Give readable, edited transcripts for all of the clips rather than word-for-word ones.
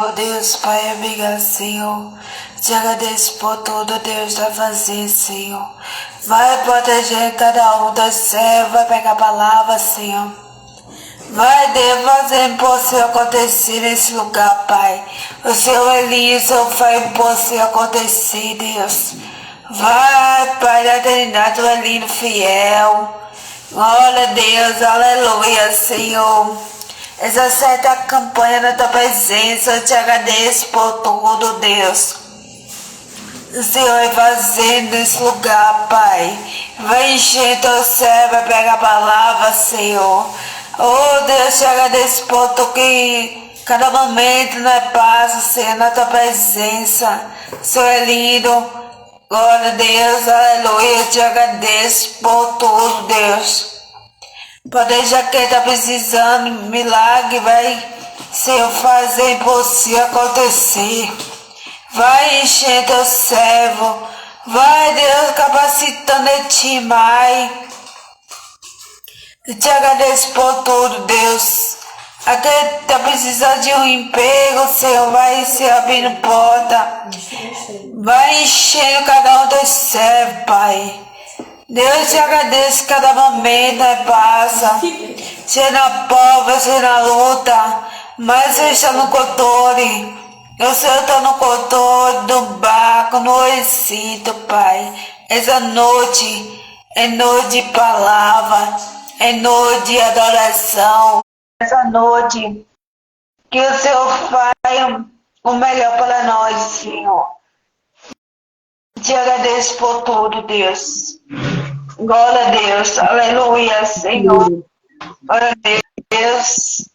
Oh Deus, Pai, obrigado, Senhor. Te agradeço por tudo, Deus, vai fazer, Senhor. Vai proteger cada um dos céus, vai pegar a palavra, Senhor. Vai, Deus, fazer impossível acontecer nesse lugar, Pai. O Senhor Elias, o Pai, impossível acontecer, Deus. Vai, Pai da eternidade, o Elino fiel. Glória a Deus, aleluia, Senhor. Exercita a campanha na tua presença, eu te agradeço por tudo, Deus. O Senhor vai fazendo nesse lugar, Pai. Vai encher teu céu, vai pegar a palavra, Senhor. Oh Deus, te agradeço por tu que cada momento nós passa, Senhor, na tua presença. Senhor é lindo. Glória a Deus, aleluia. Eu te agradeço por tudo, Deus. Pode já quem está precisando, milagre, vai, Senhor, fazer impossível acontecer. Vai encher teu servo. Vai, Deus, capacitando em ti, Pai. Eu te agradeço por tudo, Deus. Aquele que está precisando de um emprego, Senhor, vai se abrindo porta. Vai enchendo cada um dos servos, Pai. Deus, te agradeço cada momento, passa. Seja na prova, seja na luta, mas você está no controle. O Senhor está no controle do barco, no recinto, Pai. Essa noite é noite de palavra, é noite de adoração. Essa noite que o Senhor faz o melhor para nós, Senhor. Te agradeço por tudo, Deus. Glória a Deus, aleluia, Senhor. Glória a Deus.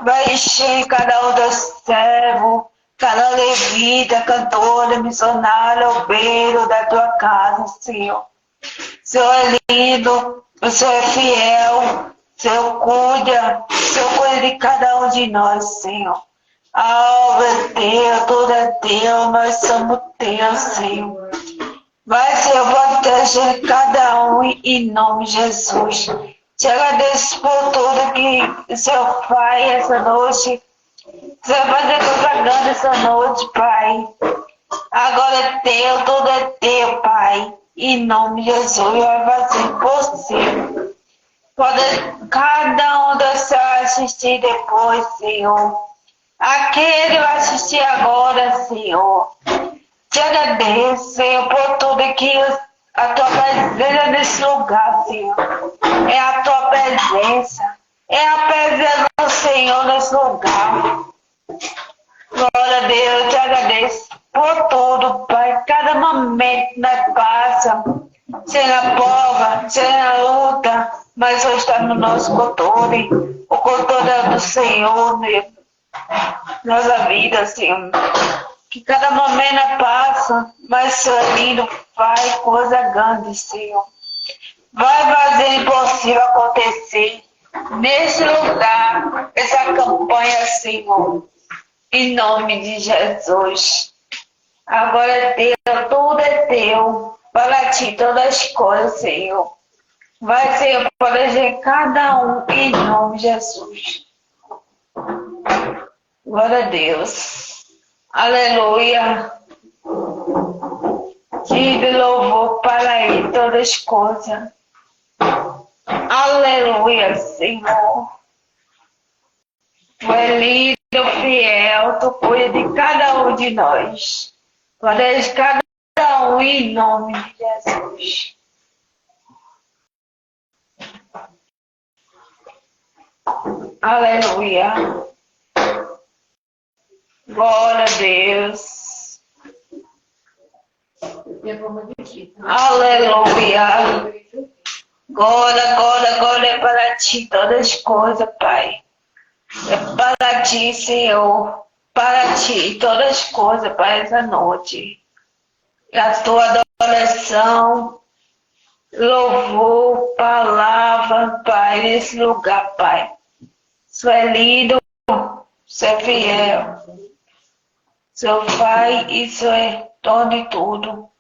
Vai encher cada um dos servos, cada levita, cantora, missionário, obreiro da tua casa, Senhor. O Senhor é lindo, o Senhor é fiel, o Senhor cuida de cada um de nós, Senhor. A obra é teu, tudo é teu, nós somos teus, Senhor. Vai, Senhor, proteger cada um em nome de Jesus. Te agradeço por tudo que o Senhor faz essa noite. O Senhor vai fazer propaganda essa noite, Pai. Agora é teu, tudo é teu, Pai. Em nome de Jesus, vai fazer possível. Pode cada um dos seus assistir depois, Senhor. Aquele vai assistir agora, Senhor. Te agradeço, Senhor, por tudo que a tua presença nesse lugar, Senhor. É a tua presença. É a presença do Senhor nesse lugar. Glória a Deus, eu te agradeço por tudo, Pai. Cada momento nós passa, seja na prova, seja na luta, mas só está no nosso controle. O controle é do Senhor, né? Nossa vida, Senhor. Que cada momento passa, mas Senhor lindo, faz coisa grande, Senhor. Vai fazer impossível acontecer nesse lugar, essa campanha, Senhor. Em nome de Jesus. Agora é teu, tudo é teu. Para ti todas as coisas, Senhor. Vai, Senhor, proteger cada um em nome de Jesus. Glória a Deus. Aleluia. Diga louvor para Ele todas as coisas. Aleluia, Senhor. Tu é lindo, fiel, tu cuida de cada um de nós. Protege cada um em nome de Jesus. Aleluia. Glória a Deus. Aleluia. Glória, glória, glória para ti, todas as coisas, Pai. É para ti, Senhor. Para ti, todas as coisas, Pai, essa noite. E a tua adoração, louvor, palavra, Pai, nesse lugar, Pai. Isso é lindo, isso é fiel. Seu Pai, isso é dono de tudo.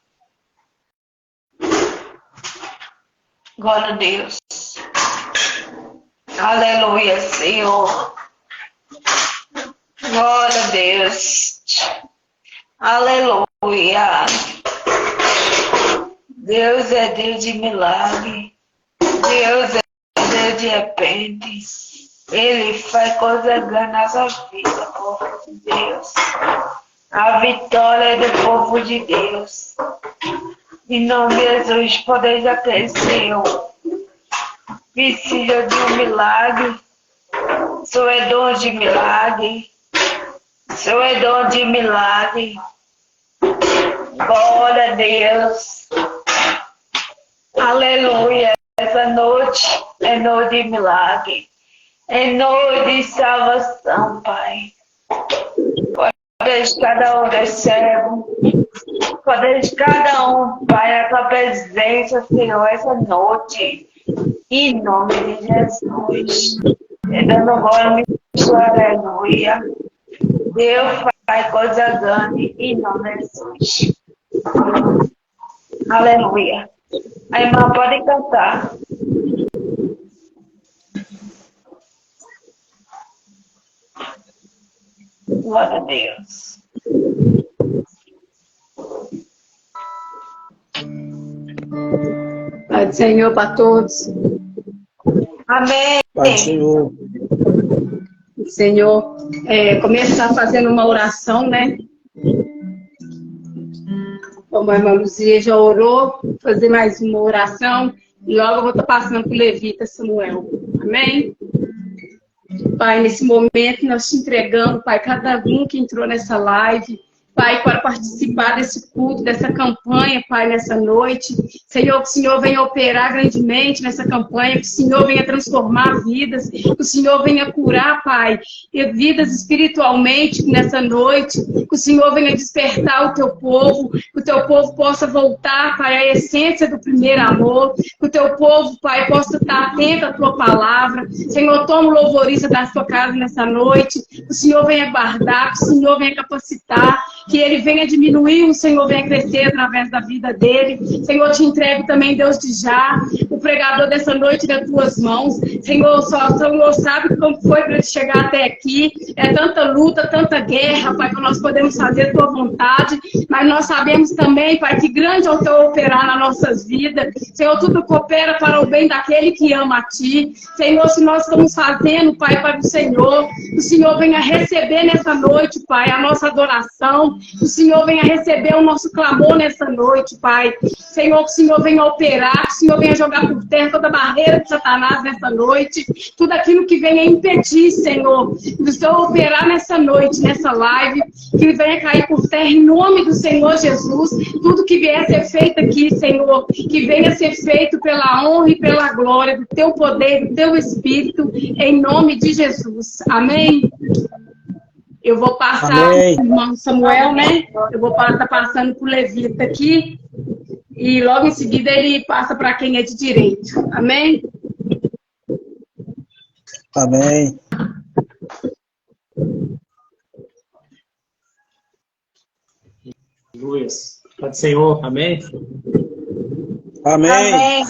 Glória a Deus. Aleluia, Senhor. Glória a Deus. Aleluia. Deus é Deus de milagre. Deus é Deus de repente. Ele faz coisa grande na sua vida, povo de Deus. A vitória é do povo de Deus. Em nome de Jesus, poder já cresceu. Precisa de um milagre. Sou é dom de milagre. Sou é dom de milagre. Glória a Deus. Aleluia. Essa noite é noite de milagre. É noite de salvação, Pai. Poder de cada um recebe. Poder de cada um, Pai, a tua presença, Senhor, essa noite. Em nome de Jesus. Dando glória, aleluia. Deus faz coisa grande em nome de Jesus. Aleluia. A irmã pode cantar. Glória a Deus. Pai do Senhor para todos. Amém. Pai do Senhor. Senhor, começar fazendo uma oração, né? Como a irmã Luzia já orou, fazer mais uma oração. E logo eu vou estar passando para o Levita Samuel. Amém? Pai, nesse momento nós te entregamos, Pai, cada um que entrou nessa live, Pai, para participar desse culto, dessa campanha, Pai, nessa noite. Senhor, que o Senhor venha operar grandemente nessa campanha, que o Senhor venha transformar vidas, que o Senhor venha curar, Pai, vidas espiritualmente nessa noite, que o Senhor venha despertar o teu povo, que o teu povo possa voltar, Pai, à essência do primeiro amor, que o teu povo, Pai, possa estar atento à tua palavra. Senhor, toma o louvoriza da sua casa nessa noite, que o Senhor venha guardar, que o Senhor venha capacitar, que ele venha diminuir, o Senhor venha crescer através da vida dele. Senhor, te entrego também, Deus de já, o pregador dessa noite nas tuas mãos. Senhor, só o Senhor sabe como foi para ele chegar até aqui. É tanta luta, tanta guerra, Pai, que nós podemos fazer a tua vontade, mas nós sabemos também, Pai, que grande é o teu operar nas nossas vidas. Senhor, tudo coopera para o bem daquele que ama a ti. Senhor, se nós estamos fazendo, Pai, para o Senhor venha receber nessa noite, Pai, a nossa adoração. O Senhor venha receber o nosso clamor nessa noite, Pai. Senhor, que o Senhor venha operar, que o Senhor venha jogar por terra toda barreira de Satanás nessa noite. Tudo aquilo que venha impedir, Senhor, do Senhor operar nessa noite, nessa live, que venha cair por terra em nome do Senhor Jesus. Tudo que vier a ser feito aqui, Senhor, que venha ser feito pela honra e pela glória do teu poder, do teu Espírito, em nome de Jesus. Amém? Eu vou passar para o irmão Samuel, né? Eu vou estar passando para o Levita aqui. E logo em seguida ele passa para quem é de direito. Amém? Amém. Luiz. Pai do Senhor, amém? Amém. Amém.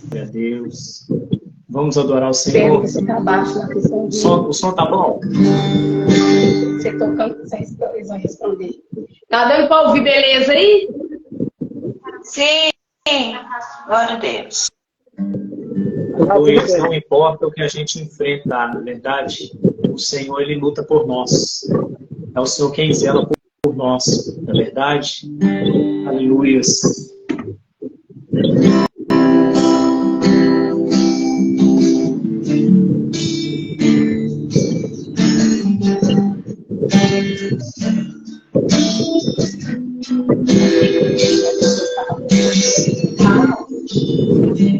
Glória a Deus. Vamos adorar o Senhor. Você tá baixo na questão de... O som tá bom? Você tocando, eles vão responder. Tá dando para ouvir beleza aí? Sim. Glória a Deus. Luiz, não importa o que a gente enfrentar, na verdade, o Senhor, Ele luta por nós. É o Senhor quem zela por nós, na verdade. Aleluia.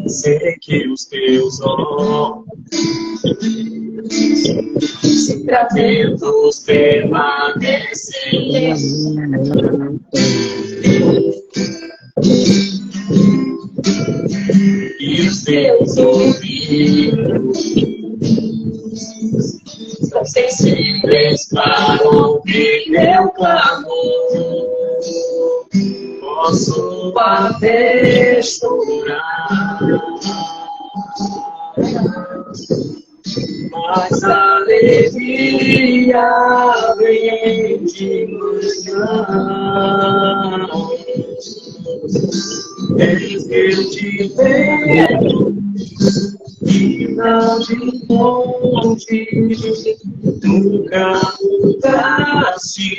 Sei que os teus olhos atentos permanecem e os teus ouvidos são sensíveis para ouvir meu clamor. Posso até chorar, mas a alegria vem de manhã. Eis que eu te vejo e não de longe, nunca mudaste,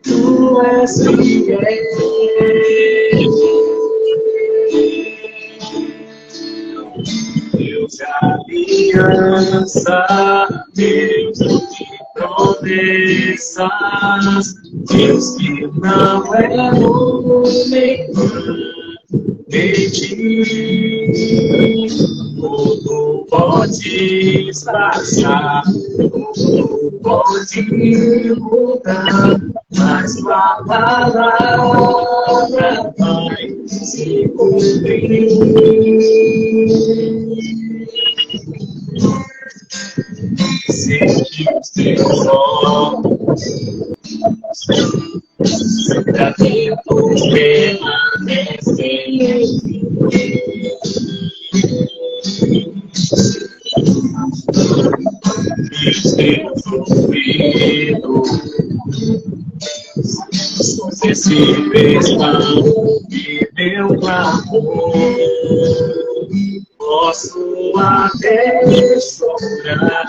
tu és fiel. Deus de aliança, Deus de promessas, Deus que não é homem, em ti tudo pode passar, tudo pode mudar, mas tua palavra vai se cumprir. Sei que os teus olhos sempre atentos permanecem em mim. Os teus ouvidos sensíveis para ouvir meu clamor. Posso até chorar,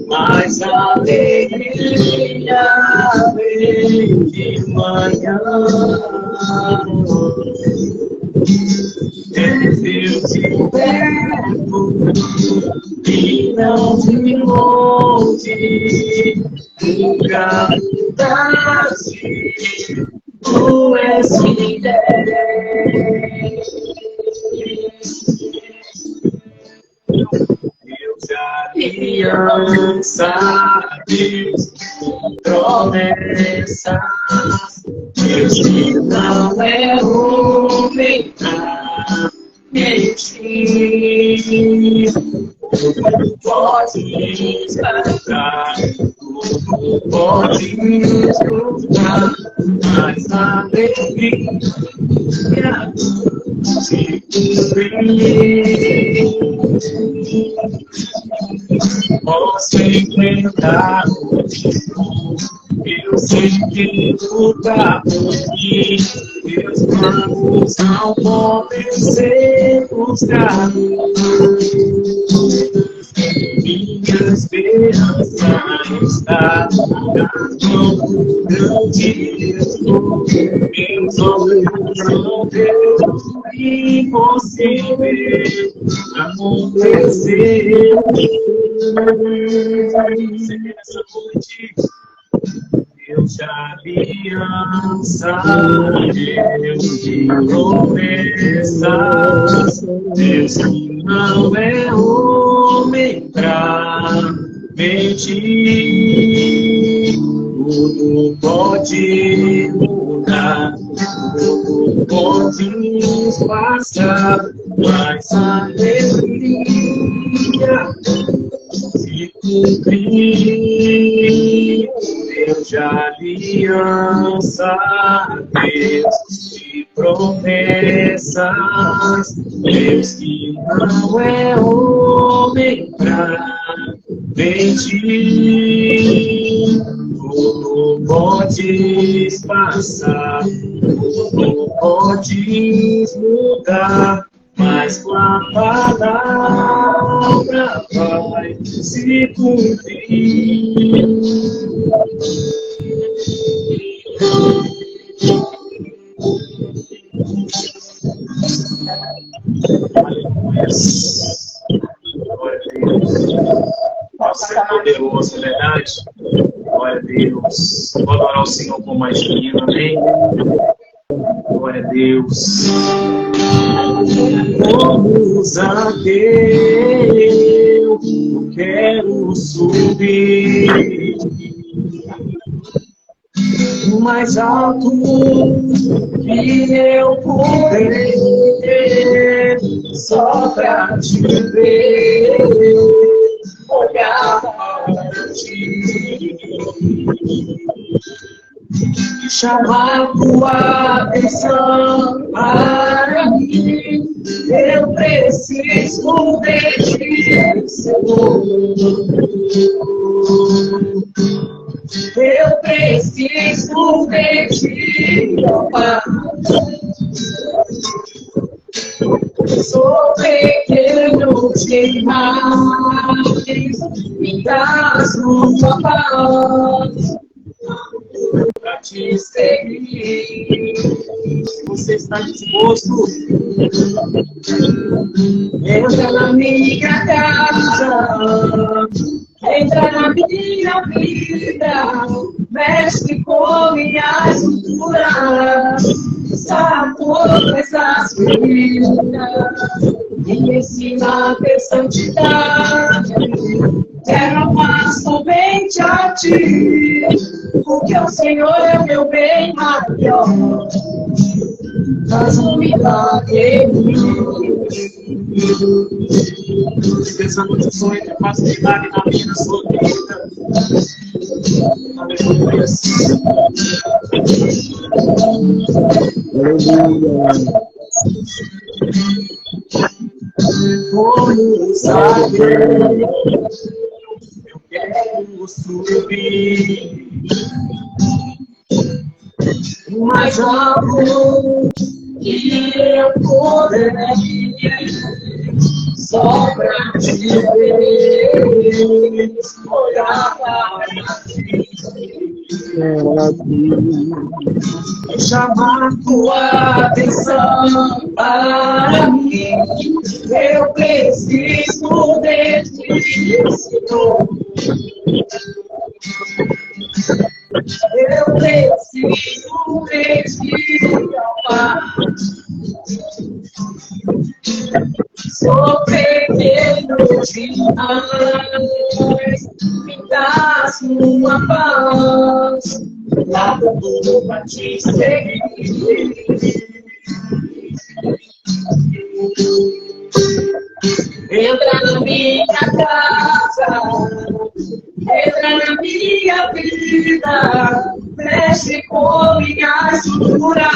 mas a alegria vem de manhã. Deus te perto e não de longe, nunca mudaste, tu és fiel. Deus de aliança, Deus de promessas, Deus que não é homem pra mentir. Tudo podes cantar, tudo podes cantar, mas a alegria se cumprir. Posso enfrentar o tempo, eu sei que lutar por mim. Meus planos não podem ser frustrados. Minha esperança está nas mãos do grande Jesus. Meus olhos não veem impossível acontecer. Nessa noite, Deus de aliança, Deus de promessas, Deus que não é homem pra mentir. Tudo pode mudar, tudo pode passar, mas a alegria se cumprir. Deus de aliança, Deus de promessas, Deus que não é homem pra mentir. Tudo podes passar, tudo podes mudar, mas com a palavra vai se cumprir. Glória a Deus. Nossa, é poderoso, é verdade? Glória a Deus. Vou adorar o Senhor com mais divino, amém? Glória a Deus. Como Zaqueu, eu quero subir o mais alto que eu puder, só pra te ver, olhar para ti, chamar tua atenção para mim. Eu preciso de ti, Senhor. Eu preciso de ti, ó Pai. Sou pequeno demais, me dás uma paz pra te seguir. Você está disposto? Entra na minha casa, entra na minha vida, mexe com minha estrutura, sabe todas as feridas, me ensina a ter santidade. Quero amar somente a ti, porque o Senhor é meu bem maior. Faz um milagre em mim. Pensando no sonho que faço milagre na minha sua vida. Aleluia. Como saber, eu quero subir mais alto que eu poderia, só pra te ver, olhar para ti, chamar tua atenção para mim. Eu preciso de ti, Senhor. Eu preciso de ti, Pai. Sou pequeno demais, me dás uma paz, nada tudo pra te seguir. Entra na minha casa, entra na minha vida, mexe com minha estrutura,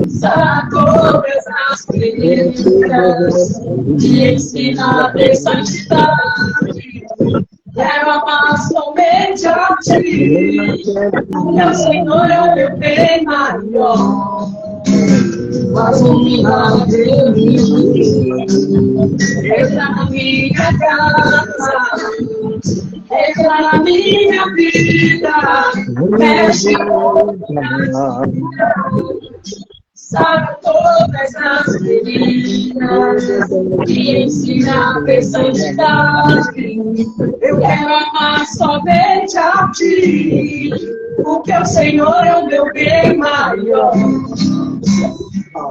sabe todas as feridas, me ensina a ter santidade. Quero amar somente a ti, porque o Senhor é o meu bem maior. Faz um milagre em mim. Entra na minha casa, entra na minha vida, mexe com minha vida, sabe todas as feridas, me ensina a ter santidade. Eu quero amar somente a ti, porque o Senhor é o meu bem maior.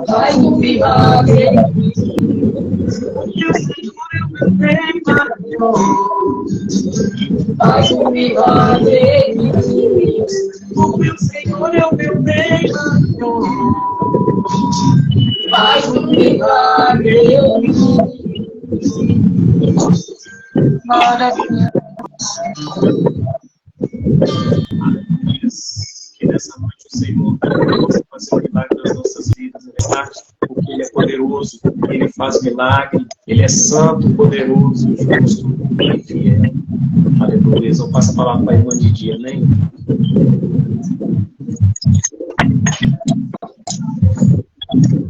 Faz um milagre em mim, porque o Senhor é o meu bem maior. Faz um milagre em mim, porque o Senhor é o meu bem maior. Faz um milagre em mim. Maravilha. Que nessa noite o Senhor possa fazer um milagre nas nossas vidas, porque Ele é poderoso, Ele faz milagre, Ele é santo, poderoso, justo e fiel. Aleluia. Eu passo a palavra para a irmã Didi, amém?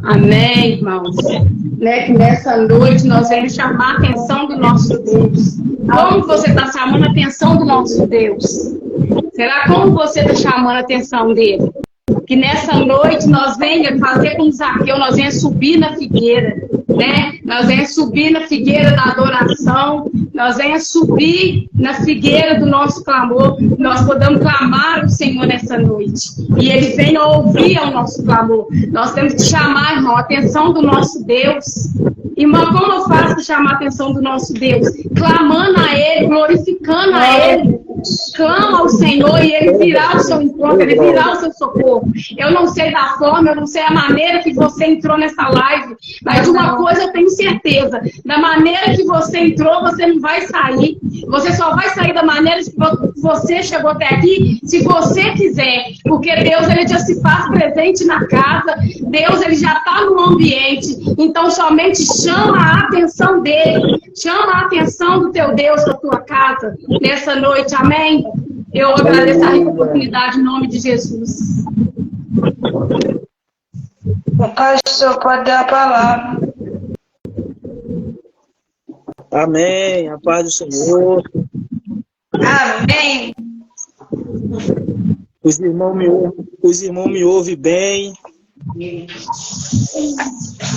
Amém, irmãos. Que nessa noite nós vamos chamar a atenção do nosso Deus. Como você está chamando a atenção do nosso Deus? Será como você está chamando a atenção dele? Que nessa noite nós venhamos fazer com Zaqueu, nós venhamos subir na figueira, né? Nós venhamos subir na figueira da adoração, nós venhamos subir na figueira do nosso clamor, nós podemos clamar o Senhor nessa noite. E Ele venha ouvir o nosso clamor. Nós temos que chamar, irmão, a atenção do nosso Deus. Irmão, como eu faço para chamar a atenção do nosso Deus? Clamando a Ele, glorificando a Ele. clama ao Senhor e Ele virá ao seu encontro, Ele virá ao seu socorro. Eu não sei da forma, eu não sei a maneira que você entrou nessa live, mas de uma coisa eu tenho certeza: da maneira que você entrou, você não vai sair. Você só vai sair da maneira que você chegou até aqui, se você quiser. Porque Deus, Ele já se faz presente na casa, Deus, Ele já está no ambiente. Então, somente chama a atenção dEle, chama a atenção do teu Deus da tua casa nessa noite, amém? Eu agradeço a rica oportunidade em nome de Jesus. O pastor pode dar a palavra. Amém. A paz do Senhor. Amém. Os irmãos me ouvem bem.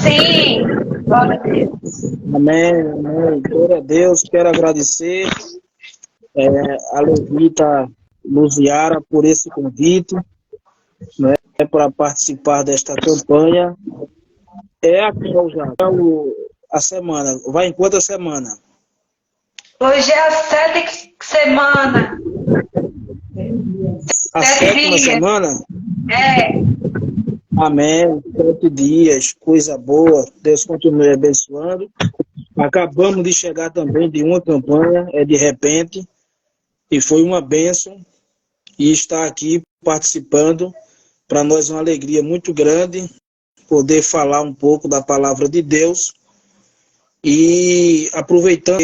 Sim. Glória a Deus. Amém. Amém. Glória a Deus. Quero agradecer a Levita Luziara por esse convite, né, para participar desta campanha. Aqui já a semana. Vai em quanta semana? Hoje é a 7ª semana. A 7ª semana? É. Amém. 7 dias, coisa boa. Deus continue abençoando. Acabamos de chegar também de uma campanha, de repente, e foi uma bênção. E estar aqui participando, para nós é uma alegria muito grande poder falar um pouco da palavra de Deus. E aproveitando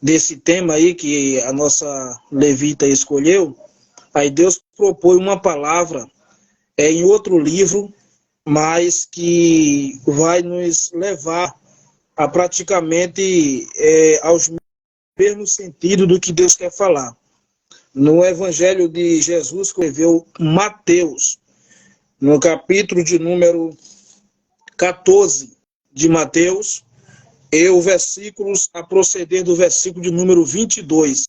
desse tema aí que a nossa levita escolheu, aí Deus propõe uma palavra em outro livro, mas que vai nos levar a praticamente aos mesmos sentidos do que Deus quer falar. No Evangelho de Jesus, que escreveu Mateus, no capítulo de número 14 de Mateus, e os versículos, a proceder do versículo de número 22,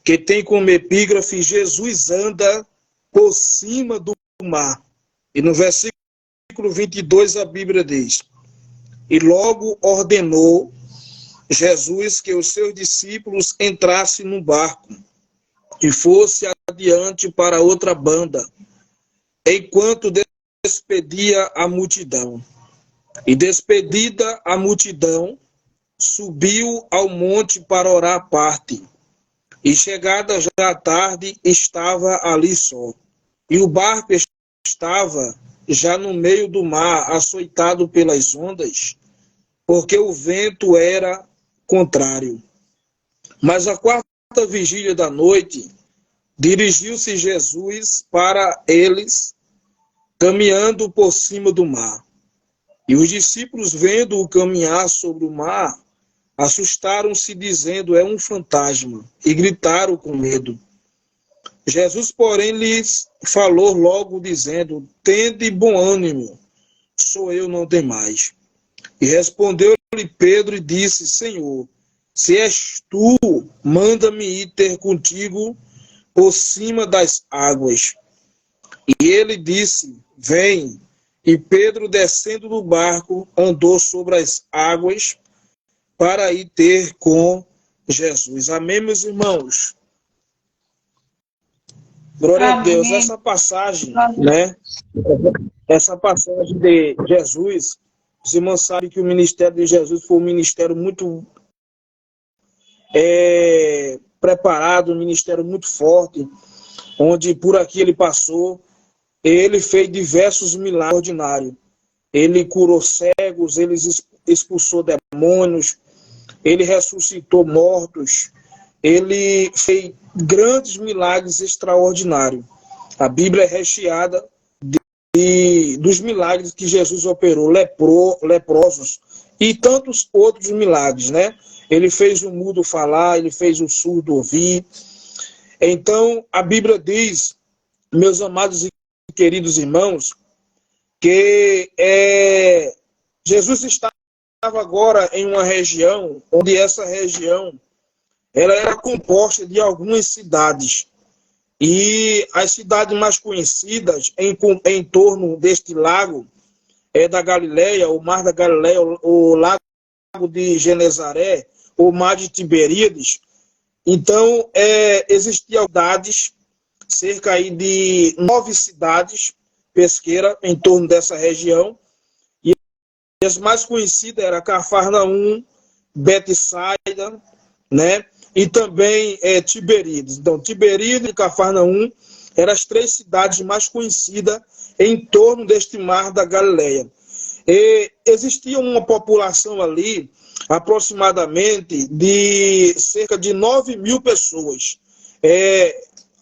que tem como epígrafe: Jesus anda por cima do mar. E no versículo 22 a Bíblia diz: e logo ordenou Jesus que os seus discípulos entrassem no barco e fosse adiante para outra banda, enquanto despedia a multidão. E despedida a multidão, subiu ao monte para orar à parte. E chegada já a tarde, estava ali só. E o barco estava já no meio do mar, açoitado pelas ondas, porque o vento era contrário. Mas a 4ª vigília da noite, dirigiu-se Jesus para eles, caminhando por cima do mar. E os discípulos, vendo-o caminhar sobre o mar, assustaram-se, dizendo: é um fantasma, e gritaram com medo. Jesus, porém, lhes falou logo, dizendo: tende bom ânimo, sou eu, não temais. E respondeu-lhe Pedro e disse: Senhor, se és tu, manda-me ir ter contigo por cima das águas. E ele disse: vem. E Pedro, descendo do barco, andou sobre as águas para ir ter com Jesus. Amém, meus irmãos? Glória a Deus. Essa passagem, né? Essa passagem de Jesus, os irmãos sabem que o ministério de Jesus foi um ministério muito preparado, um ministério muito forte, onde por aqui ele passou. Ele fez diversos milagres ordinários. Ele curou cegos, ele expulsou demônios, ele ressuscitou mortos, ele fez grandes milagres extraordinários. A Bíblia é recheada dos milagres que Jesus operou, leprosos e tantos outros milagres, né? Ele fez o mudo falar, ele fez o surdo ouvir. Então, a Bíblia diz, meus amados e queridos irmãos, que Jesus estava agora em uma região, onde essa região ela era composta de algumas cidades. E as cidades mais conhecidas em torno deste lago da Galileia, o Mar da Galileia, o Lago de Genezaré, o Mar de Tiberíades, Então, existiam cidades, cerca aí de 9 cidades pesqueiras em torno dessa região. E as mais conhecidas eram Cafarnaum, Betsaida, né? E também Tiberíades. Então, Tiberíades e Cafarnaum eram as 3 cidades mais conhecidas em torno deste mar da Galileia. E existia uma população ali, aproximadamente, de cerca de 9.000 pessoas.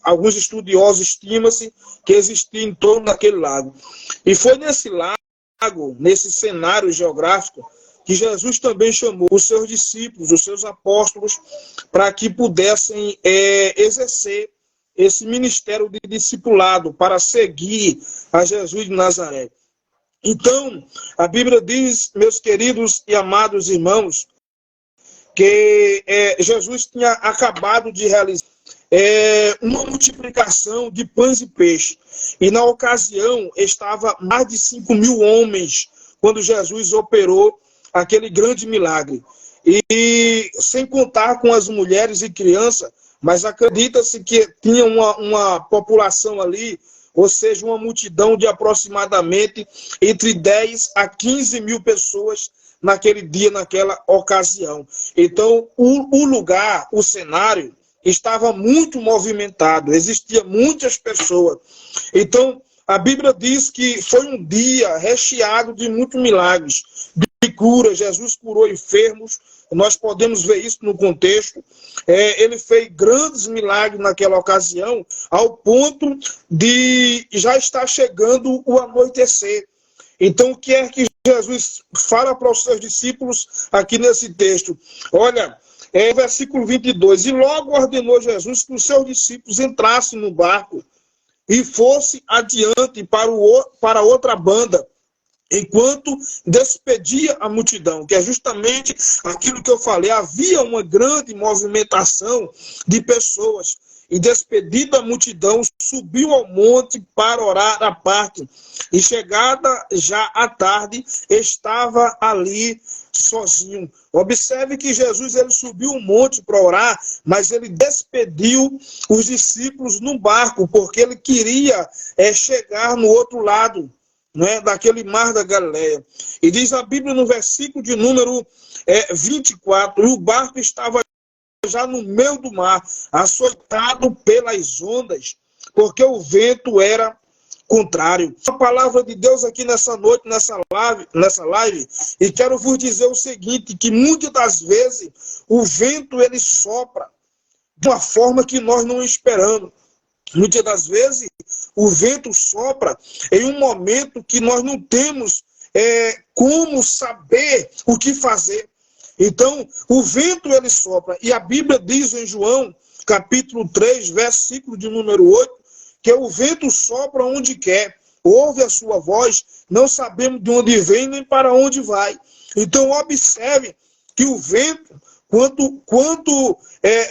Alguns estudiosos estimam-se que existia em torno daquele lago. E foi nesse lago, nesse cenário geográfico, que Jesus também chamou os seus discípulos, os seus apóstolos, para que pudessem exercer esse ministério de discipulado, para seguir a Jesus de Nazaré. Então, a Bíblia diz, meus queridos e amados irmãos, que Jesus tinha acabado de realizar uma multiplicação de pães e peixes. E na ocasião estava mais de 5.000 homens quando Jesus operou aquele grande milagre. E sem contar com as mulheres e crianças, mas acredita-se que tinha uma população ali, ou seja, uma multidão de aproximadamente entre 10 a 15 mil pessoas naquele dia, naquela ocasião. Então, o lugar, o cenário, estava muito movimentado, existiam muitas pessoas. Então, a Bíblia diz que foi um dia recheado de muitos milagres, de cura. Jesus curou enfermos, nós podemos ver isso no contexto. Ele fez grandes milagres naquela ocasião, ao ponto de já estar chegando o anoitecer. Então, o que é que Jesus fala para os seus discípulos aqui nesse texto? Olha, versículo 22, e logo ordenou Jesus que os seus discípulos entrassem no barco e fossem adiante para outra banda, enquanto despedia a multidão, que é justamente aquilo que eu falei, havia uma grande movimentação de pessoas, e despedida a multidão, subiu ao monte para orar à parte, e chegada já à tarde, estava ali sozinho. Observe que Jesus ele subiu o monte para orar, mas ele despediu os discípulos no barco, porque ele queria chegar no outro lado, né, daquele mar da Galileia. E diz a Bíblia no versículo de número 24, e o barco estava já no meio do mar, açoitado pelas ondas, porque o vento era contrário. A palavra de Deus aqui nessa noite, nessa live, e quero vos dizer o seguinte, que muitas das vezes o vento ele sopra de uma forma que nós não esperamos. Muitas das vezes o vento sopra em um momento que nós não temos como saber o que fazer. Então, o vento ele sopra. E a Bíblia diz em João, capítulo 3, versículo de número 8, que o vento sopra onde quer, ouve a sua voz, não sabemos de onde vem nem para onde vai. Então, observe que o vento, quanto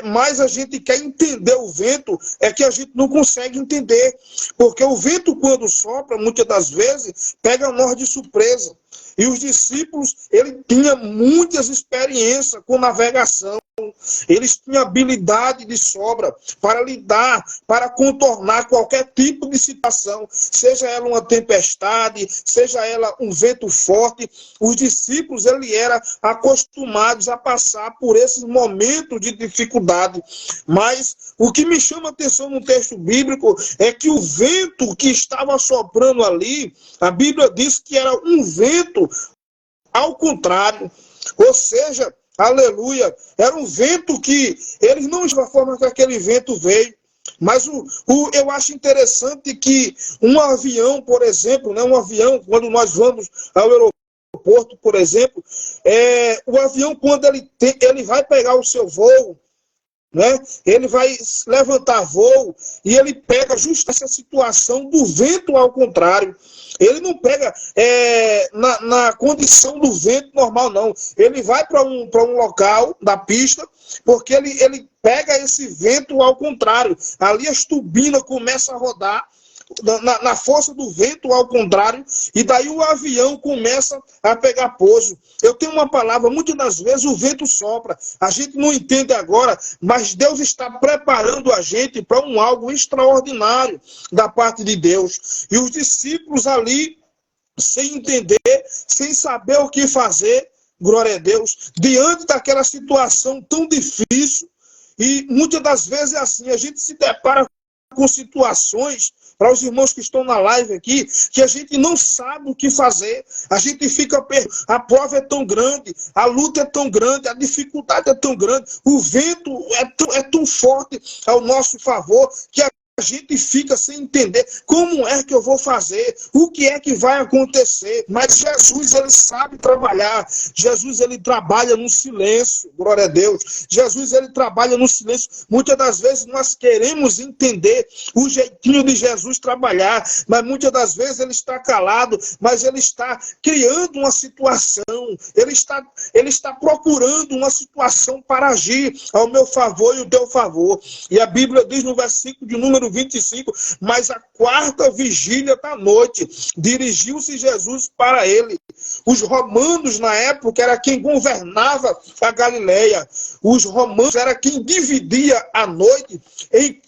mais a gente quer entender o vento, é que a gente não consegue entender. Porque o vento, quando sopra, muitas das vezes, pega nós de surpresa. E os discípulos, ele tinha muitas experiências com navegação. Eles tinham habilidade de sobra para lidar, para contornar qualquer tipo de situação, seja ela uma tempestade, seja ela um vento forte. Os discípulos, eles eram acostumados a passar por esses momentos de dificuldade. Mas o que me chama a atenção no texto bíblico é que o vento que estava soprando ali, a Bíblia diz que era um vento ao contrário, ou seja, aleluia, era um vento que eles não da forma que aquele vento veio. Mas eu acho interessante que um avião, por exemplo, né, um avião, quando nós vamos ao aeroporto, por exemplo, o avião, quando ele vai pegar o seu voo, né, ele vai levantar voo e ele pega justo essa situação do vento ao contrário. Ele não pega na condição do vento normal, não. Ele vai para um local da pista, porque ele pega esse vento ao contrário. Ali as turbinas começam a rodar, na força do vento ao contrário, e daí o avião começa a pegar pouso. Eu tenho uma palavra, muitas das vezes o vento sopra, a gente não entende agora, mas Deus está preparando a gente para algo extraordinário da parte de Deus. E os discípulos ali, sem entender, sem saber o que fazer, glória a Deus, diante daquela situação tão difícil, e muitas das vezes é assim, a gente se depara com situações, para os irmãos que estão na live aqui, que a gente não sabe o que fazer, a gente fica perdido, a prova é tão grande, a luta é tão grande, a dificuldade é tão grande, o vento é tão forte ao nosso favor, que a gente fica sem entender como é que eu vou fazer, o que é que vai acontecer. Mas Jesus, ele sabe trabalhar. Jesus, ele trabalha no silêncio, glória a Deus. Jesus, ele trabalha no silêncio. Muitas das vezes nós queremos entender o jeitinho de Jesus trabalhar, mas muitas das vezes ele está calado, mas ele está criando uma situação, ele está procurando uma situação para agir ao meu favor e o teu favor. E a Bíblia diz no versículo de número 25, mas a quarta vigília da noite, dirigiu-se Jesus para ele. Os romanos, na época, era quem governava a Galileia. Os romanos era quem dividia a noite em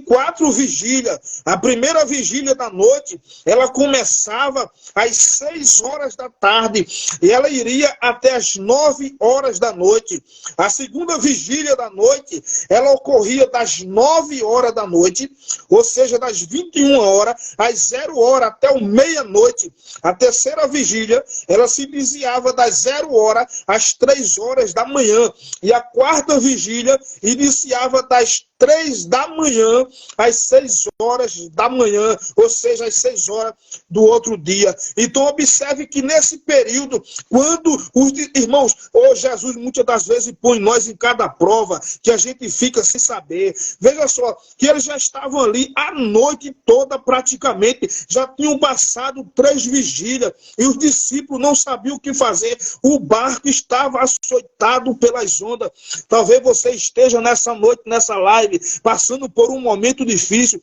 quatro vigílias. A primeira vigília da noite, ela começava às 6 horas da tarde e ela iria até às 9 horas da noite. A segunda vigília da noite, ela ocorria das 9 horas da noite, ou seja, das 21 horas às 0 hora até o meia-noite. A terceira vigília, ela se iniciava das 0 horas às 3 horas da manhã. E a quarta vigília iniciava das 3 da manhã às 6 horas da manhã, ou seja, às 6 horas do outro dia. Então observe que nesse período, quando os irmãos, Jesus muitas das vezes põe nós em cada prova, que a gente fica sem saber. Veja só, que eles já estavam ali a noite toda praticamente, já tinham passado 3 vigílias, e os discípulos não sabiam o que fazer. O barco estava açoitado pelas ondas. Talvez você esteja nessa noite, nessa live, passando por um momento difícil,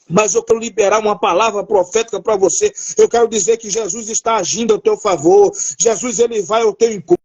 mas eu quero liberar uma palavra profética para você. Eu quero dizer que Jesus está agindo ao teu favor. Jesus, ele vai ao teu encontro.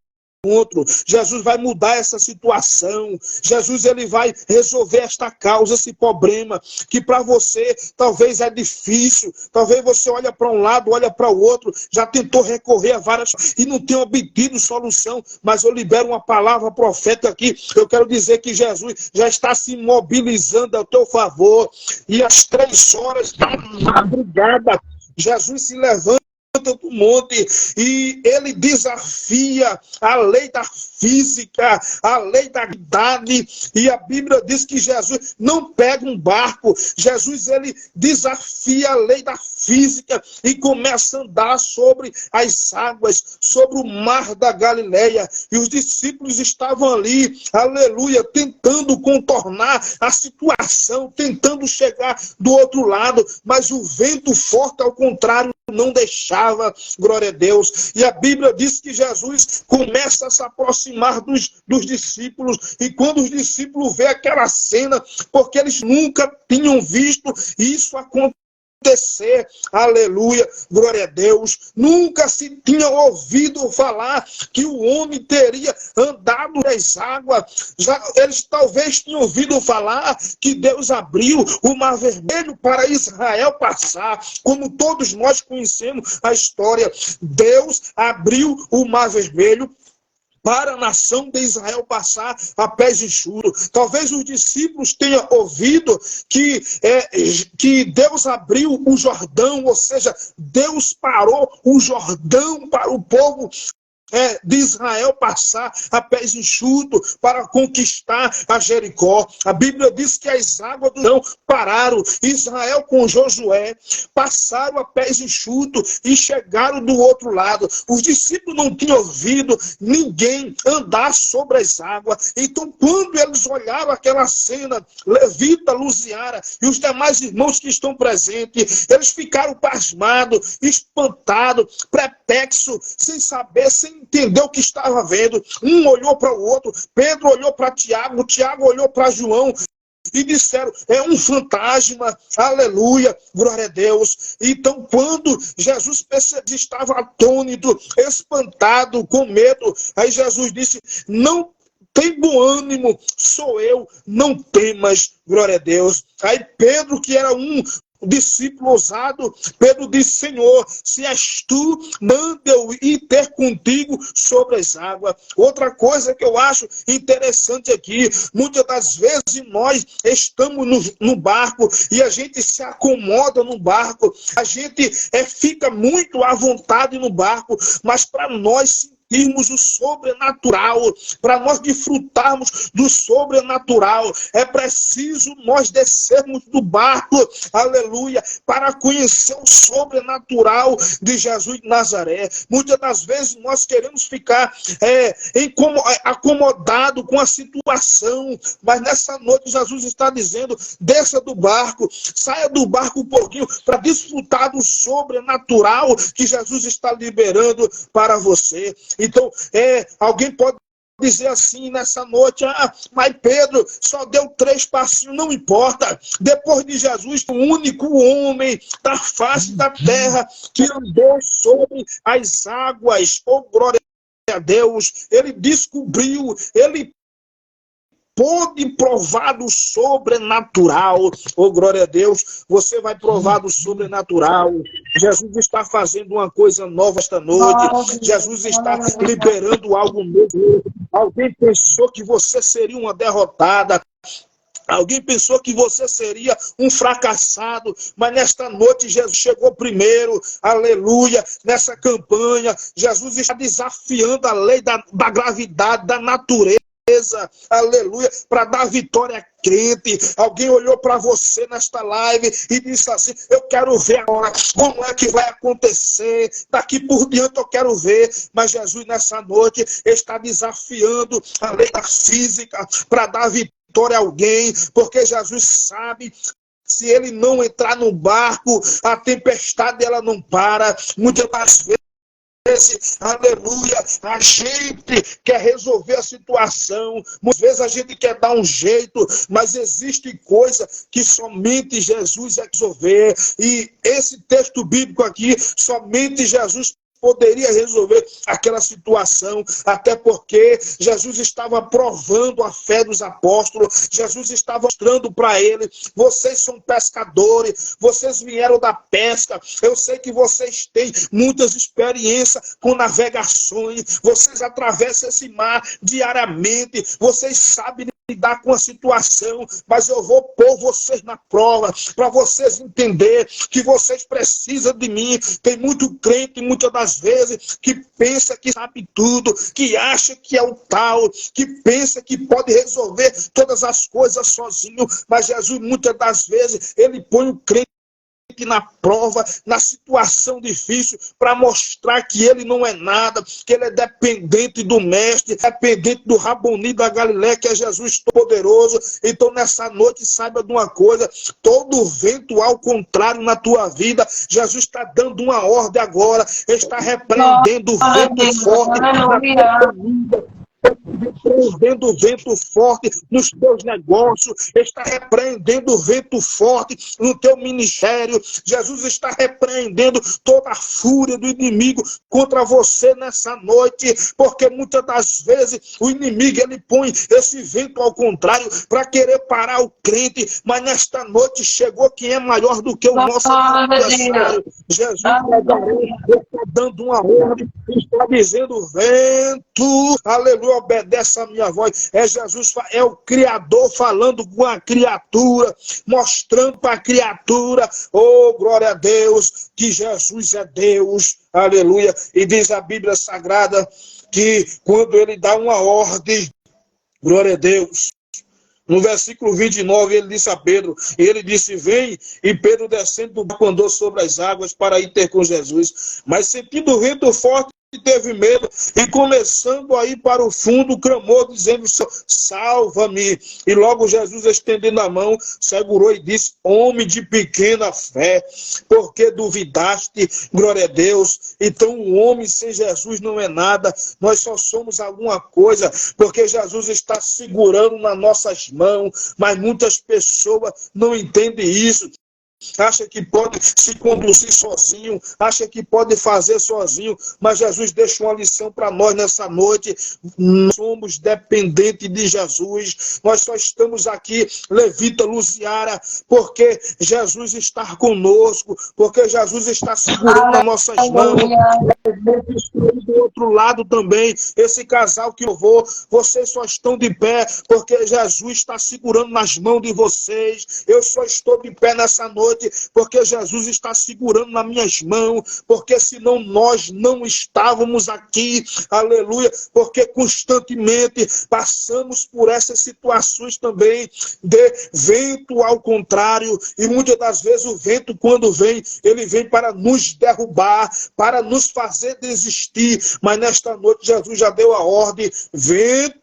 Jesus vai mudar essa situação. Jesus, ele vai resolver esta causa, esse problema que para você talvez é difícil. Talvez você olha para um lado, olha para o outro, já tentou recorrer a várias e não tem obtido solução, mas eu libero uma palavra profética aqui. Eu quero dizer que Jesus já está se mobilizando ao teu favor, e às 3 horas da madrugada Jesus se levanta do monte e ele desafia a lei da física, a lei da idade, e a Bíblia diz que Jesus não pega um barco, Jesus, ele desafia a lei da física e começa a andar sobre as águas, sobre o mar da Galileia, e os discípulos estavam ali, aleluia, tentando contornar a situação, tentando chegar do outro lado, mas o vento forte, ao contrário, não deixava, glória a Deus. E a Bíblia diz que Jesus começa a se aproximar dos discípulos, e quando os discípulos veem aquela cena, porque eles nunca tinham visto isso acontecer, aleluia, glória a Deus, nunca se tinha ouvido falar que o homem teria andado nas águas. Eles talvez tinham ouvido falar que Deus abriu o mar vermelho para Israel passar, como todos nós conhecemos a história. Deus abriu o mar vermelho para a nação de Israel passar a pés enxutos. Talvez os discípulos tenham ouvido que Deus abriu o Jordão, ou seja, Deus parou o Jordão para o povo de Israel passar a pés enxutos para conquistar a Jericó. A Bíblia diz que as águas do Jordão pararam. Israel com Josué passaram a pés enxutos e chegaram do outro lado. Os discípulos não tinham ouvido ninguém andar sobre as águas. Então, quando eles olharam aquela cena, Levita, Luziara e os demais irmãos que estão presentes, eles ficaram pasmados, espantados, perplexos, sem saber, sem entender o que estava vendo. Um olhou para o outro, Pedro olhou para Tiago, Tiago olhou para João, e disseram, é um fantasma, aleluia, glória a Deus. Então, quando Jesus estava atônito, espantado, com medo, aí Jesus disse, não tem bom ânimo, sou eu, não temas, glória a Deus. Aí Pedro, que era um discípulo ousado, Pedro disse, Senhor, se és tu, manda eu ir ter contigo sobre as águas. Outra coisa que eu acho interessante aqui, muitas das vezes nós estamos no barco e a gente se acomoda no barco, a gente fica muito à vontade no barco, mas para nós sentirmos o sobrenatural, para nós desfrutarmos do sobrenatural, é preciso nós descermos do barco, aleluia, para conhecer o sobrenatural de Jesus de Nazaré. Muitas das vezes nós queremos ficar acomodado com a situação, mas nessa noite Jesus está dizendo, desça do barco, saia do barco um pouquinho para desfrutar do sobrenatural que Jesus está liberando para você. Então, alguém pode dizer assim nessa noite, mas Pedro só deu 3 passinhos, não importa. Depois de Jesus, o único homem da face da terra que andou sobre as águas, glória a Deus, ele descobriu, ele pôde provar do sobrenatural. Glória a Deus, você vai provar do sobrenatural. Jesus está fazendo uma coisa nova esta noite. Jesus está liberando algo novo. Alguém pensou que você seria uma derrotada. Alguém pensou que você seria um fracassado, mas nesta noite Jesus chegou primeiro, aleluia, nessa campanha. Jesus está desafiando a lei da gravidade, da natureza. Aleluia, para dar vitória a crente. Alguém olhou para você nesta live e disse assim, eu quero ver agora como é que vai acontecer, daqui por diante eu quero ver. Mas Jesus nessa noite está desafiando a lei da física para dar vitória a alguém, porque Jesus sabe, se ele não entrar no barco, a tempestade ela não para. Muitas das vezes, aleluia, a gente quer resolver a situação, muitas vezes a gente quer dar um jeito, mas existe coisa que somente Jesus é resolver, e esse texto bíblico aqui, somente Jesus poderia resolver aquela situação, até porque Jesus estava provando a fé dos apóstolos, Jesus estava mostrando para ele, vocês são pescadores, vocês vieram da pesca, eu sei que vocês têm muitas experiências com navegações, vocês atravessam esse mar diariamente, vocês sabem lidar com a situação, mas eu vou pôr vocês na prova, para vocês entenderem que vocês precisam de mim. Tem muito crente, muitas das vezes, que pensa que sabe tudo, que acha que é o tal, que pensa que pode resolver todas as coisas sozinho, mas Jesus, muitas das vezes, ele põe o crente na prova, na situação difícil, para mostrar que ele não é nada, que ele é dependente do mestre, dependente do Raboni da Galileia, que é Jesus poderoso. Então nessa noite saiba de uma coisa, todo vento ao contrário na tua vida, Jesus está dando uma ordem agora, está repreendendo o vento forte na tua vida, repreendendo o vento forte nos teus negócios, está repreendendo o vento forte no teu ministério. Jesus está repreendendo toda a fúria do inimigo contra você nessa noite, porque muitas das vezes o inimigo ele põe esse vento ao contrário para querer parar o crente, mas nesta noite chegou quem é maior do que o nosso adversário. Jesus está dando uma ordem, está dizendo, vento, aleluia, obedece a minha voz. É Jesus, é o Criador falando com a criatura, mostrando para a criatura, glória a Deus, que Jesus é Deus, aleluia. E diz a Bíblia Sagrada que quando ele dá uma ordem, glória a Deus, no versículo 29, ele disse a Pedro, ele disse, vem, e Pedro descendo do barco andou sobre as águas para ir ter com Jesus. Mas sentindo o vento forte, teve medo e começando a ir para o fundo, clamou dizendo: salva-me. E logo Jesus, estendendo a mão, segurou e disse: homem de pequena fé, porque duvidaste? Glória a Deus. Então o homem sem Jesus não é nada, nós só somos alguma coisa, porque Jesus está segurando nas nossas mãos, mas muitas pessoas não entendem isso. Acha que pode se conduzir sozinho, acha que pode fazer sozinho, mas Jesus deixa uma lição para nós nessa noite. Nós somos dependentes de Jesus, nós só estamos aqui, Levita, Luziara, porque Jesus está conosco, porque Jesus está segurando nas nossas mãos. Do outro lado também, esse casal que eu vou, vocês só estão de pé, porque Jesus está segurando nas mãos de vocês. Eu só estou de pé nessa noite, porque Jesus está segurando nas minhas mãos, porque senão nós não estávamos aqui, aleluia, porque constantemente passamos por essas situações também de vento ao contrário, e muitas das vezes o vento, quando vem, ele vem para nos derrubar, para nos fazer desistir, mas nesta noite Jesus já deu a ordem: vento,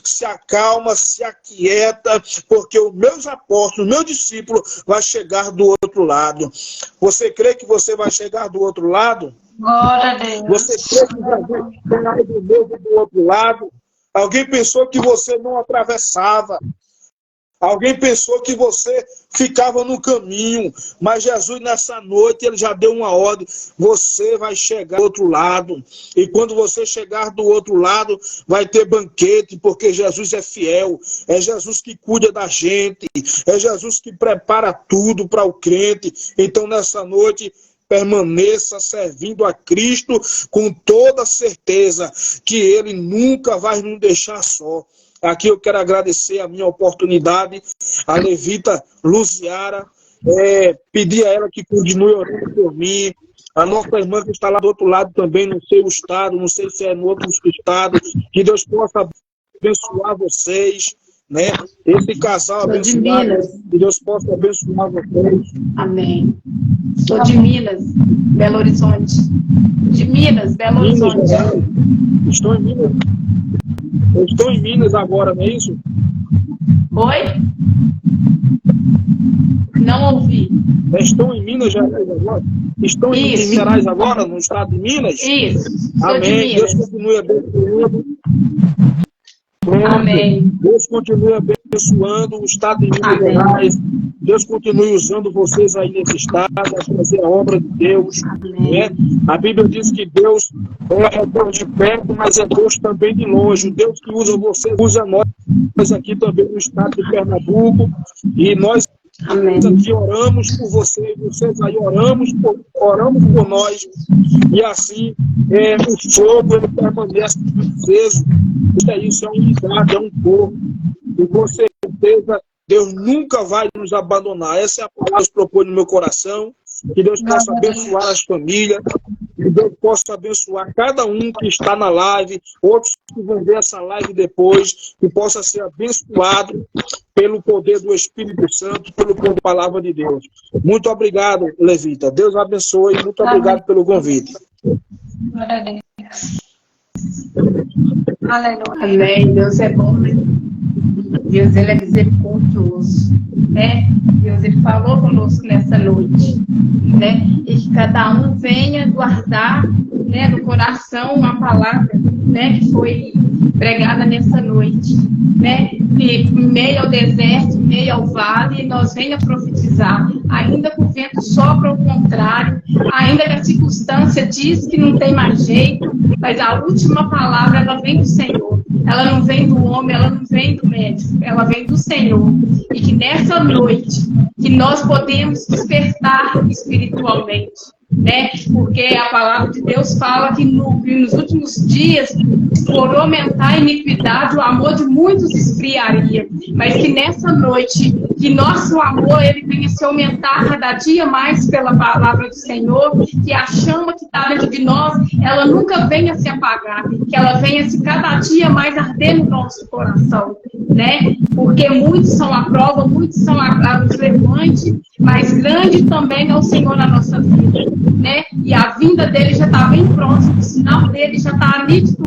se acalma, se aquieta, porque os meus apóstolos, meu discípulo, vai chegar do outro lado. Você crê que você vai chegar do outro lado? Glória a Deus. Você crê que vai chegar do outro lado? Alguém pensou que você não atravessava. Alguém pensou que você ficava no caminho, mas Jesus nessa noite, ele já deu uma ordem: você vai chegar do outro lado, e quando você chegar do outro lado, vai ter banquete, porque Jesus é fiel, é Jesus que cuida da gente, é Jesus que prepara tudo para o crente. Então nessa noite, permaneça servindo a Cristo com toda certeza que Ele nunca vai nos deixar só. Aqui eu quero agradecer a minha oportunidade, a Levita Luziara, pedir a ela que continue orando por mim, a nossa irmã que está lá do outro lado também, no seu estado, não sei se é no outro estado, que Deus possa abençoar vocês, né? Esse casal abençoado, que Deus possa abençoar vocês. Amém. Sou de Minas, Belo Horizonte. De Minas, Belo Horizonte. Estou em Minas. Eu estou em Minas agora, não é isso? Oi? Não ouvi. Estão em Minas Gerais agora? Estão em Minas Gerais agora, no estado de Minas? Isso. Amém. Deus continue abençoando. Amém. Deus continue abençoando o estado de Minas Gerais. Deus continue usando vocês aí nesse estado a fazer a obra de Deus. Né? A Bíblia diz que Deus é Deus de perto, mas é Deus também de longe. O Deus que usa você, usa nós aqui também no estado de Pernambuco. E nós aqui oramos por vocês aí oramos por nós. E assim o fogo ele permanece aceso. Isso é unidade, é um corpo. E com certeza Deus nunca vai nos abandonar. Essa é a palavra que Deus propõe no meu coração. Que Deus possa abençoar as famílias. Que Deus possa abençoar cada um que está na live. Outros que vão ver essa live depois. Que possa ser abençoado pelo poder do Espírito Santo, pelo poder da palavra de Deus. Muito obrigado, Levita. Deus abençoe. Muito obrigado pelo convite. Glória a Deus. Aleluia. Amém. Deus é bom, né? Deus, ele é misericordioso, né? Deus, ele falou conosco nessa noite, né? E que cada um venha guardar, né, no coração uma palavra, né, que foi pregada nessa noite, né? E em meio ao deserto, em meio ao vale, nós venha profetizar, ainda que o vento sopra ao contrário, ainda que a circunstância diz que não tem mais jeito, mas a última palavra, ela vem do Senhor. Ela não vem do homem, ela não vem do médico, ela vem do Senhor. E que nessa noite, que nós podemos despertar espiritualmente, né? Porque a palavra de Deus fala que nos últimos dias, por aumentar a iniquidade, o amor de muitos esfriaria. Mas que nessa noite, que nosso amor ele venha se aumentar cada dia mais pela palavra do Senhor, que a chama que está dentro de nós, ela nunca venha se apagar, que ela venha se cada dia mais arder no nosso coração, né? Porque muitos são a prova, muitos são os levantes, mas grande também é o Senhor na nossa vida, né? e a vinda dele já está bem próximo, o sinal dele já está nítido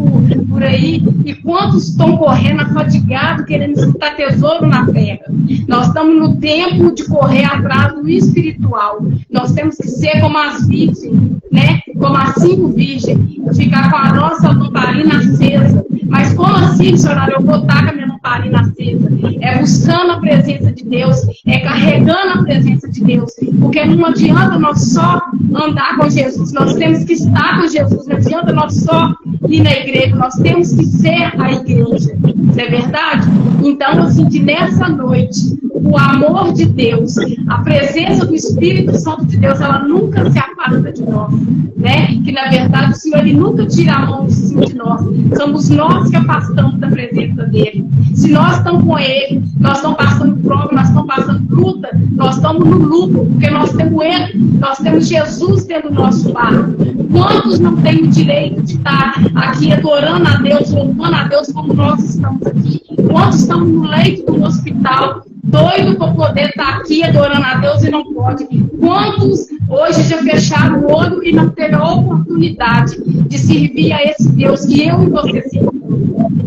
por aí, e quantos estão correndo afadigados, querendo juntar tesouro na terra. Nós estamos no tempo de correr atrás do espiritual. Nós temos que ser como as virgens, né? Como as 5 virgens, ficar com a nossa lamparina acesa. Mas como assim, missionário, eu vou estar com a minha lamparina acesa? É buscando a presença de Deus, é carregando a presença de Deus, porque não adianta nós só andar com Jesus, nós temos que estar com Jesus, não adianta nós só ir na igreja, nós temos que ser a igreja, não é verdade? Então eu sinto nessa noite o amor de Deus, a presença do Espírito Santo de Deus, ela nunca se afasta de nós, né? Que na verdade o Senhor, ele nunca tira a mão de cima de nós, somos nós que afastamos da presença dele. Se nós estamos com ele, nós estamos passando prova, nós estamos passando luta, nós estamos no lucro, porque nós temos ele, nós temos Jesus dentro do nosso lar. Quantos não têm o direito de estar aqui adorando a Deus, louvando a Deus como nós estamos aqui? Quantos estão no leito do hospital, doido para poder estar aqui adorando a Deus e não pode? Quantos hoje já fecharam o olho e não teve a oportunidade de servir a esse Deus que eu e você servimos,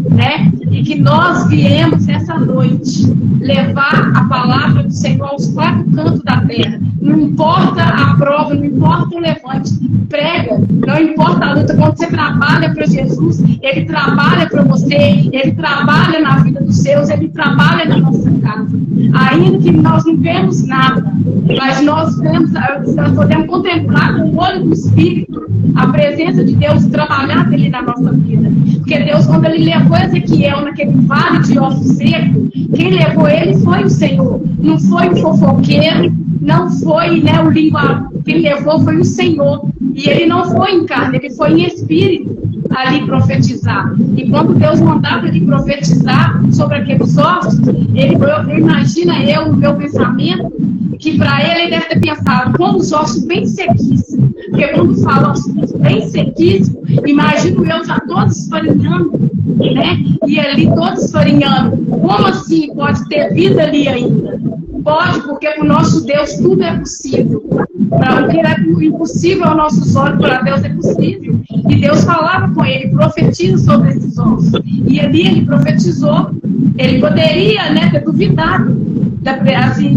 né? E que nós viemos essa noite levar a palavra do Senhor aos 4 cantos da terra. Não importa a prova, não importa o levante, prega, não importa a luta. Quando você trabalha para Jesus, ele trabalha para você, ele trabalha na vida dos seus, ele trabalha na nossa casa. Ainda que nós não vemos nada, mas nós podemos contemplar com o olho do Espírito a presença de Deus trabalhar dele na nossa vida. Porque Deus, quando ele levou Ezequiel naquele vale de ossos secos, quem levou ele foi o Senhor. Não foi o fofoqueiro, não foi, né, o linguado. Quem levou foi o Senhor. E ele não foi em carne, ele foi em espírito ali profetizar. E quando Deus mandava ele profetizar sobre aqueles ossos, imagina eu, no meu pensamento, que para ele deve ter pensado, como os ossos bem sequíssimos. Porque quando fala ossos bem sequíssimos, imagino eu já todos esfarinhando, né? E ali todos esfarinhando. Como assim pode ter vida ali ainda? Pode, porque para o nosso Deus tudo é possível. Para o que é impossível aos nossos olhos, para Deus é possível. E Deus falava com ele, profetiza sobre esses ossos. E ali ele profetizou. Ele poderia, né, ter duvidado, assim,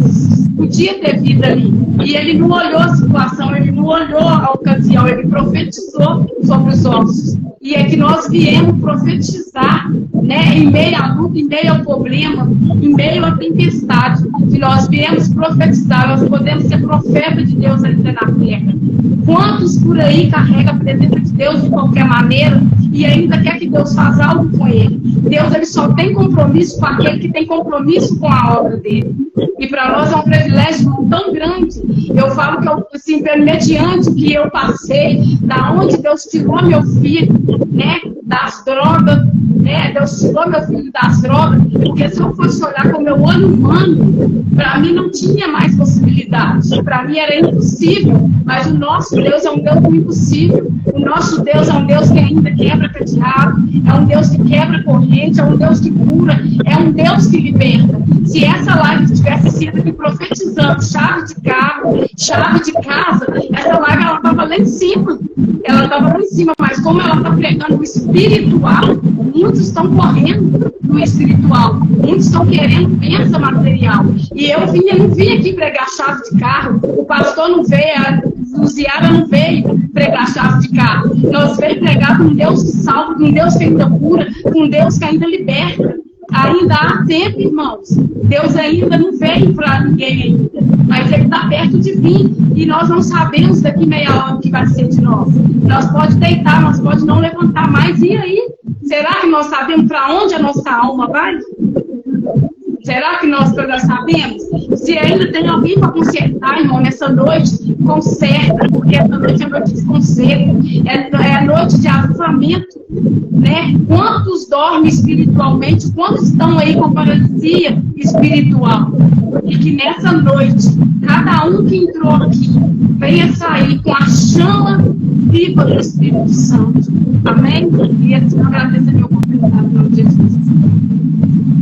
podia ter vida ali. E ele não olhou a situação, ele não olhou a ocasião, ele profetizou sobre os ossos. E é que nós viemos profetizar, né, em meio à luta, em meio ao problema, em meio à tempestade. Que nós viemos profetizar, nós podemos ser profeta de Deus ainda na terra. Quantos por aí carregam a presença de Deus de qualquer maneira e ainda quer que Deus faça algo com ele? Deus, ele só tem compromisso com aquele que tem compromisso com a obra dele. E para nós é um privilégio tão grande. Eu falo que, assim, mediante o que eu passei, da onde Deus tirou meu filho, né, das drogas, né, Deus tirou meu filho das drogas, porque se eu fosse olhar com o meu olho humano, para mim não tinha mais possibilidade. Para mim era impossível, mas o nosso Deus é um Deus do impossível. O nosso Deus é um Deus que ainda quebra cadeado, é um Deus que quebra corrente, é um Deus que cura, é um Deus que liberta. Se essa live tivesse sido aqui profetizando chave de carro, chave de casa, essa live ela estava lá em cima. Ela estava lá em cima, mas como ela está pregando o espiritual, muitos estão correndo do espiritual, muitos estão querendo bênção material. E eu não vim aqui pregar chave de carro, o pastor não veio, a Luziara não veio pregar chave de carro. Nós veio pregar com um Deus que salva, com um Deus que ainda cura, com um Deus que ainda liberta. Ainda há tempo, irmãos. Deus ainda não veio para ninguém ainda, mas ele está perto de vir. E nós não sabemos daqui meia hora o que vai ser de nós. Nós pode deitar, nós pode não levantar mais. E aí? Será que nós sabemos para onde a nossa alma vai? Será que nós sabemos? Se ainda tem alguém para consertar, irmão, nessa noite, conserta, porque essa noite é noite de conserto, é noite de avivamento, né? Quantos dormem espiritualmente, quantos estão aí com paralisia espiritual? E que nessa noite, cada um que entrou aqui, venha sair com a chama viva do Espírito Santo. Amém? E assim eu agradeço a minha oportunidade, em nome de Jesus.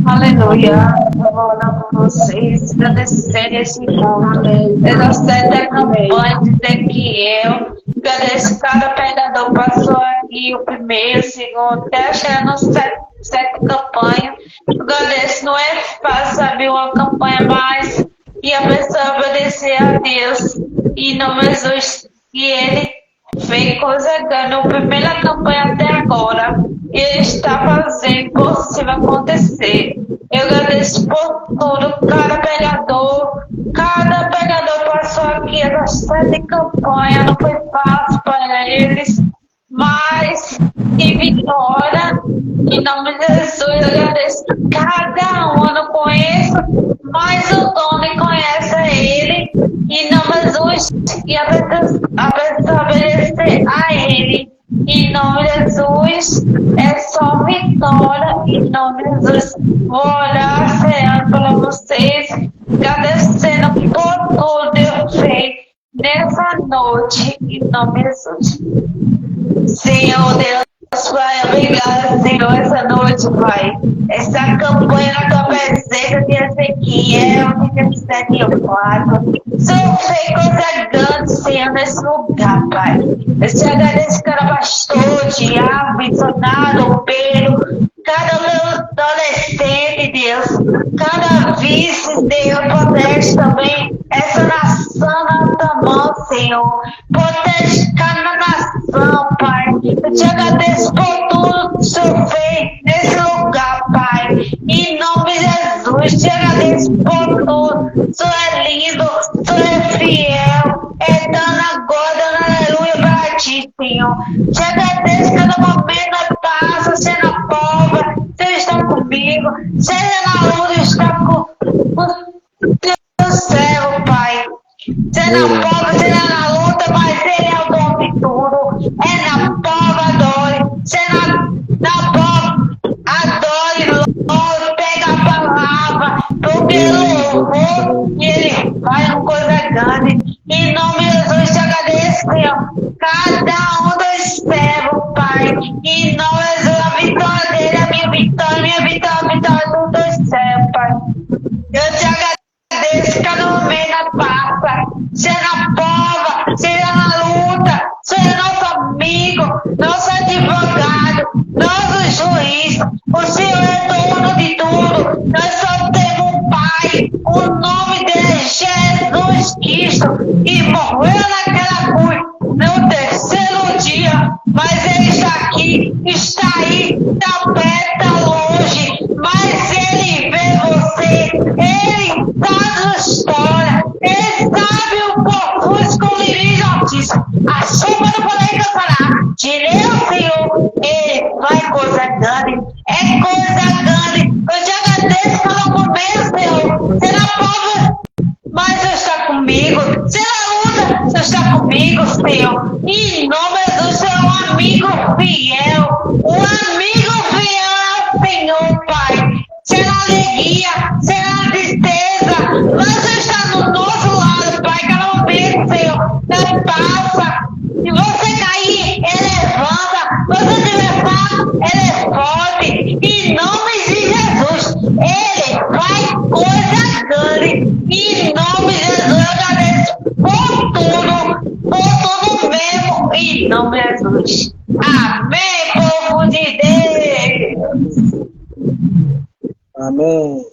Aleluia. louvando vocês, agradecendo esse mundo. Exaucendo a campanha de Ezequiel. Agradeço cada pregador passou aqui, o primeiro, o segundo, até chegar no sete campanha. Agradeço, não é fácil saber uma campanha mais e a pessoa obedecer a Deus. E no Jesus, e ele fez coisa grande, na primeira campanha até agora. Ele está fazendo possível acontecer. Eu agradeço por tudo, cada pregador passou aqui, essa 7 campanha, não foi fácil para eles, mas que vitória, em nome de Jesus, eu agradeço cada um, eu não conheço, mas o Tony conhece ele, em nome de Jesus, e a pessoa obedecer a ele, em nome de Jesus, é só vitória, em nome de Jesus, vou orar, Senhor, para vocês, agradecendo por tudo Deus fez nessa noite, em nome de Jesus. Senhor Deus, Pai, obrigado, Senhor, essa noite, Pai. Essa campanha na tua presença de Ezequiel, de 7 e 4. Senhor, fez coisa grande, Senhor, nesse lugar, Pai. Eu te agradeço cada pastor, diabo, missionário, Pedro, cada meu adolescente, Deus, cada vice, Deus, protege também essa nação na tua mão, Senhor. Protege cada nação, Pai. Eu te agradeço por tudo que o Senhor fez nesse lugar, Pai. Em nome de Jesus, te agradeço por tudo. O Senhor é lindo, o Senhor é fiel, é dando agora, dando aleluia para ti, Senhor. Te agradeço cada momento passa, seja na prova, seja está comigo, seja na luta, está com o teu servo, Pai. Seja na prova, seja na luta, mas ele é o dono de tudo. É na prova, adore. Seja na prova, adore, louve, pega a palavra, porque ele louvou e ele faz uma coisa grande. Em nome de Jesus, te agradeço, Senhor. Cada um dos servos, Pai. Em nome de Jesus, a vitória dele, a minha vitória, a vitória dos servos, Pai. Eu te agradeço cada momento na passa, seja na prova, seja na luta, seja nosso amigo, nosso advogado, nosso juiz. O Senhor é dono de tudo. Nós só temos um Pai. O nome dele é Jesus Cristo. E morreu naquela cruz no terceiro dia. Mas ele está aqui, está aí, está perto, está longe. Mas ele vê você. Ele sabe a história. Ele sabe o profundo com o limite altíssimo. A sombra do poder cantará. Tirei o Senhor. Ele vai coisa grande. É coisa grande. Eu te agradeço pelo momento, Senhor. Você na prova, mas Deus está comigo. Você na luta, Deus está comigo, Senhor. Em nome de Jesus, você é um amigo fiel. Um amigo fiel é o Senhor, Pai. Você na alegria, você na tristeza. Mas você está no nosso lado, Pai. Cada momento, Senhor. Você passa. Se você cair, ele levanta. Se você estiver fraco, ele é forte. Em nome de Jesus, ele vai coisa grande. Em nome de Jesus, eu agradeço por tudo mesmo. Em nome de Jesus. Amém, povo de Deus. Amém.